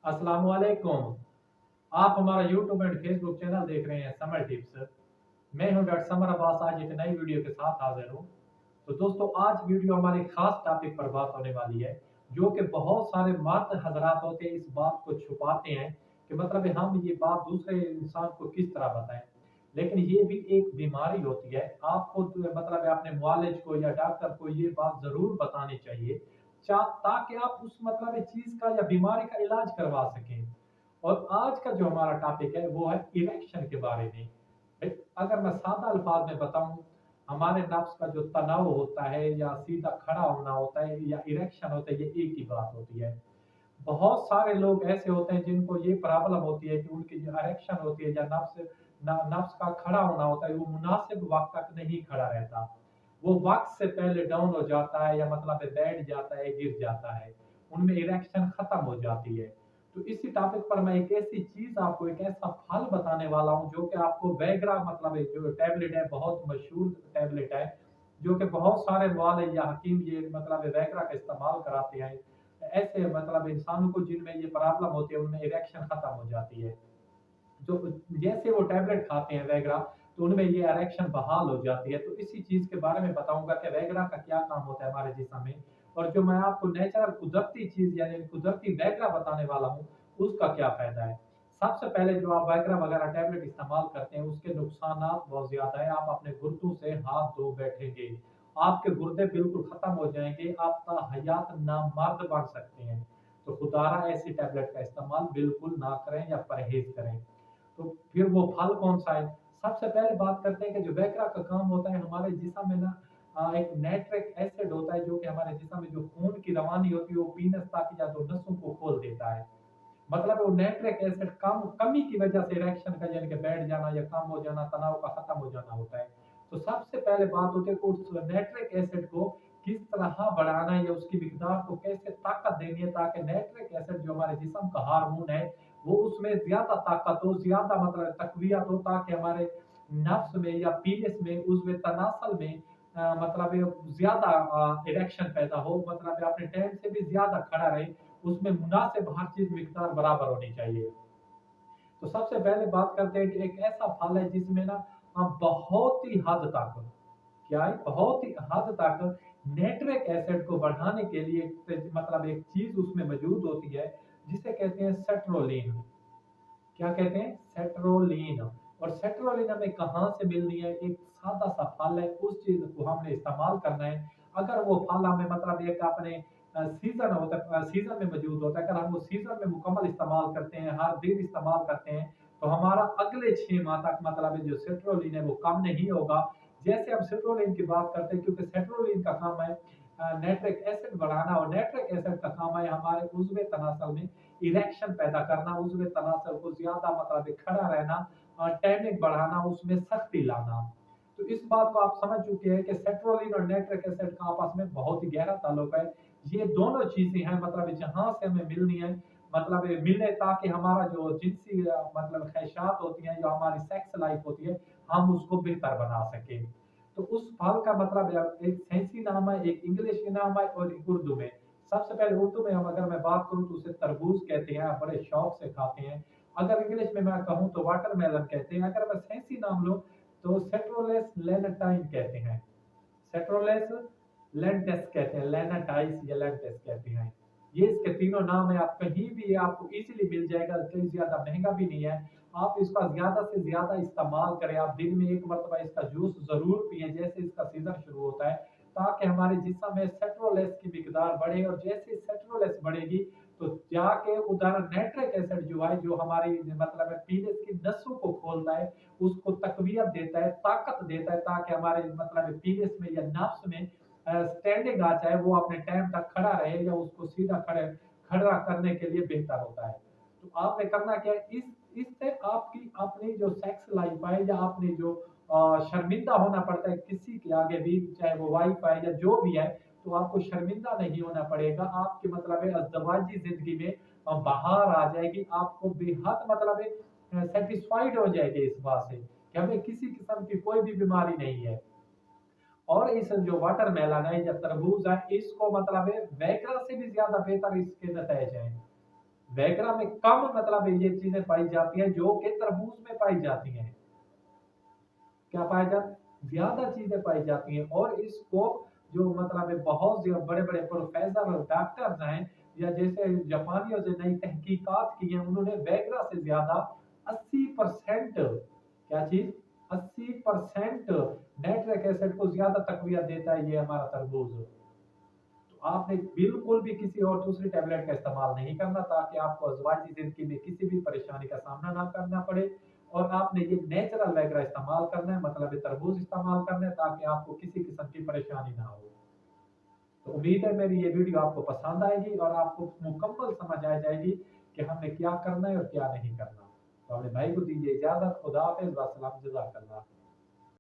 अस्सलामुअलैकुम। आप हमारा यूट्यूब एंड फेसबुक चैनल देख रहे हैं समर टिप्स। मैं हूं डॉक्टर समर अब्बास, आज एक नई वीडियो के साथ हाजिर हूं। तो दोस्तों, आज वीडियो हमारी खास टॉपिक पर बात होने वाली है, जो कि बहुत सारे मर्द हजरात होते हैं इस बात को छुपाते हैं कि मतलब हम ये बात दूसरे इंसान को किस तरह बताएं। लेकिन ये भी एक बीमारी होती है। आपको मतलब अपने मुआलिज को या डॉक्टर को ये बात जरूर बतानी चाहिए, ताकि आप उस मतलब चीज का या बीमारी का इलाज करवा सकें। और आज का जो हमारा टॉपिक है वो है इरेक्शन के बारे में। अगर मैं सादा अल्फाज में बताऊं, हमारे नफ्स का जो तनाव होता है या सीधा खड़ा होना होता है या इरेक्शन होता है, ये एक ही बात होती है। बहुत सारे लोग ऐसे होते हैं जिनको ये प्रॉब्लम होती है कि उनकी जो इरेक्शन होती है या नफ्स का खड़ा होना होता है, वो मुनासिब वक्त तक नहीं खड़ा रहता। वो वक्त से पहले डाउन हो जाता है या मतलब बैठ जाता है, गिर जाता है, उनमें इरेक्शन खत्म हो जाती है। तो इसी टॉपिक पर मैं एक ऐसी चीज आपको, एक ऐसा फल बताने वाला हूँ जो कि आपको वैग्रा मतलब जो टैबलेट है, बहुत मशहूर टैबलेट है, जो कि बहुत सारे वाले या हकीम ये मतलब वैग्रा का इस्तेमाल कराते हैं ऐसे मतलब इंसानों को जिनमें ये प्रॉब्लम होती है, उनमें इरेक्शन खत्म हो जाती है। जो जैसे वो टैबलेट खाते हैं वैग्रा, तो उनमें ये इरेक्शन बहाल हो जाती है। तो इसी चीज के बारे में बताऊंगा कि वैग्रा का क्या काम होता है हमारे जिस्म में, और जो मैं आपको नेचुरल कुदरती चीज यानी कुदरती वैग्रा बताने वाला हूँ, उसका क्या फायदा है। सबसे पहले जो आप वैग्रा वगैरह टैबलेट इस्तेमाल करते हैं, उसके नुकसान बहुत ज्यादा है। आप अपने गुर्दों से हाथ धो बैठेंगे, आपके गुर्दे बिल्कुल खत्म हो जाएंगे, आप हयात नामर्द बन सकते हैं। तो खुदारा ऐसी टैबलेट का इस्तेमाल बिल्कुल ना करें या परहेज करें। तो फिर वो फल कौन सा है। सबसे पहले बात करते हैं कि जो वैक्रा का काम होता है हमारे जिस्म में ना, एक नाइट्रिक एसिड होता है जो कि हमारे जिस्म में जो खून की रवानी होती है वो पीनस तक या तो नसों को खोल देता है। मतलब वो नाइट्रिक एसिड कमी की वजह से इरेक्शन का यानी कि बैठ जाना या कम हो जाना, तनाव का खत्म हो जाना होता है। तो सबसे पहले बात होती है कि उस नाइट्रिक एसिड को किस तरह बढ़ाना है या उसकी मिकदार को कैसे ताकत देनी है, ताकि नाइट्रिक एसिड जो हमारे जिस्म का हार्मोन है वो उसमें ज्यादा ताकत हो, ज्यादा मतलब तकवियत हो, ताकि हमारे नफ्स में या पीएस में उसमें तनासल में मतलब ज्यादा इरेक्शन पैदा हो, मतलब अपने टाइम से भी ज्यादा खड़ा रहे, उसमें मुनासिब हर चीज मिकदार बराबर होनी चाहिए। तो सबसे पहले बात करते हैं कि एक ऐसा फल है जिसमें ना बहुत ही हद तक, क्या है, बहुत ही हद तक नाइट्रिक एसिड को बढ़ाने के लिए मतलब एक चीज उसमें मौजूद होती है जिसे कहते हैं सेट्रोलिन। क्या कहते हैं, सेट्रोलिन। और सेट्रोलिन हमें कहाँ से मिलनी है, एक सादा सा फल है, उस चीज को हमने इस्तेमाल करना है। अगर वो फल हमें मतलब एक अपने सीजन होता है, सीजन में मौजूद होता है, अगर हम वो सीजन में मुकम्मल इस्तेमाल करते हैं, हर दिन इस्तेमाल करते हैं, तो हमारा अगले 6 माह तक मतलब जो सेट्रोलिन है वो कम नहीं होगा। जैसे हम सेट्रोलिन की बात करते हैं, क्योंकि सेट्रोलिन का काम है नाइट्रिक एसिड बढ़ाना, और नाइट्रिक एसिड का काम है हमारे उज़्वे तनासल में इरेक्शन पैदा करना, उसमें तनासर को ज्यादा मतलब खड़ा रहना, टैनिक बढ़ाना, उसमें सख्ती लाना। तो इस बात को आप समझ चुके हैं कि सेट्रोलिन और नाइट्रिक एसिड का आपस में बहुत ही गहरा ताल्लुक है। ये दोनों चीजें हैं मतलब जहां से हमें मिलनी है, मतलब ये मिले ताकि हमारा जो जिनसी मतलब ख्वाहिशात होती हैं, जो हमारी सेक्स लाइफ होती है, हम उसको बेहतर बना सके। तो उस फल का मतलब एक साइंसी नाम है, एक इंग्लिश में नाम है और एक उर्दू में। सबसे पहले उर्दू में हम अगर मैं बात करूँ तो उसे तरबूज कहते हैं, बड़े शौक से खाते हैं। अगर इंग्लिश में मैं कहूँ तो वाटरमेलन कहते हैं। अगर मैं साइंसी नाम लूँ तो सेट्रोलेस लेनाटाइन कहते हैं। सेट्रोलेस लेंटेस कहते हैं, लेनाटाइस या लेंटेस कहते हैं। ये इसके तीनों नाम है। आप कहीं भी आपको इजीली मिल जाएगा, कहीं ज्यादा महंगा भी नहीं है। आप इसका ज्यादा से ज्यादा इस्तेमाल करें, आप दिन में एक मरतबा इसका जूस जरूर पिए जैसे इसका सीजन शुरू होता है, ताकि हमारे जिस्म में सेट्रोलेस की मिकदार बढ़े। और जैसे सेट्रोलेस बढ़ेगी तो जाके उधर नाइट्रिक एसिड जो है, जो हमारी मतलब पीनस की नसों को खोलता है, उसको तकवियत देता है, ताकत देता है, ताकि हमारे मतलब पीनस में या नफ्स में स्टैंडिंग आ जाए, वो अपने टाइम तक खड़ा रहे या उसको सीधा खड़ा करने के लिए बेहतर होता है। तो आपने करना क्या है, इस इससे आपकी अपनी जो सेक्स लाइफ है या आपने जो शर्मिंदा होना पड़ता है किसी के आगे भी, चाहे वो वाइफ है या जो भी है, तो आपको शर्मिंदा नहीं होना पड़ेगा। आपके मतलब है अज़दवाजी जिंदगी में बाहर आ जाएगी, आपको बेहद मतलब सेटिस्फाइड हो जाएगी इस बात से कि हमें किसी किस्म की कोई भी बीमारी नहीं है। और इस जो वाटर मेलन है या तरबूज है, इसको मतलब है वैगरा से भी ज्यादा बेहतर इसके नतीजे हैं। वैगरा में कम मतलब ये चीजें पाई जाती हैं जो कि तरबूज में पाई जाती हैं। क्या पाया जाता है, ज्यादा चीजें पाई जाती हैं। और इसको जो मतलब है बहुत बड़े बड़े प्रोफेसर और डॉक्टर्स हैं या जैसे जापानियों से नई तहकीकात की हैं, उन्होंने वैगरा से ज्यादा 80% क्या चीज 80% नाइट्रिक एसिड को ज्यादा तकवियत देता है ये हमारा तरबूज। तो आपने बिल्कुल भी किसी और दूसरी टैबलेट का इस्तेमाल नहीं करना ताकि आपको अज़वाजी जिंदगी में किसी भी परेशानी का सामना ना करना पड़े। और आपने ये नेचुरल वगैरह इस्तेमाल करना है, मतलब ये तरबूज इस्तेमाल करना है ताकि आपको किसी किस्म की परेशानी ना हो। तो उम्मीद है मेरी ये वीडियो आपको पसंद आएगी और आपको मुकम्मल समझ आ जाएगी कि हमें क्या करना है और क्या नहीं करना। तो अपने भाई को दीजिए इजाजत। खुदा हाफिज, वस्सलाम, जज़ाकल्लाह।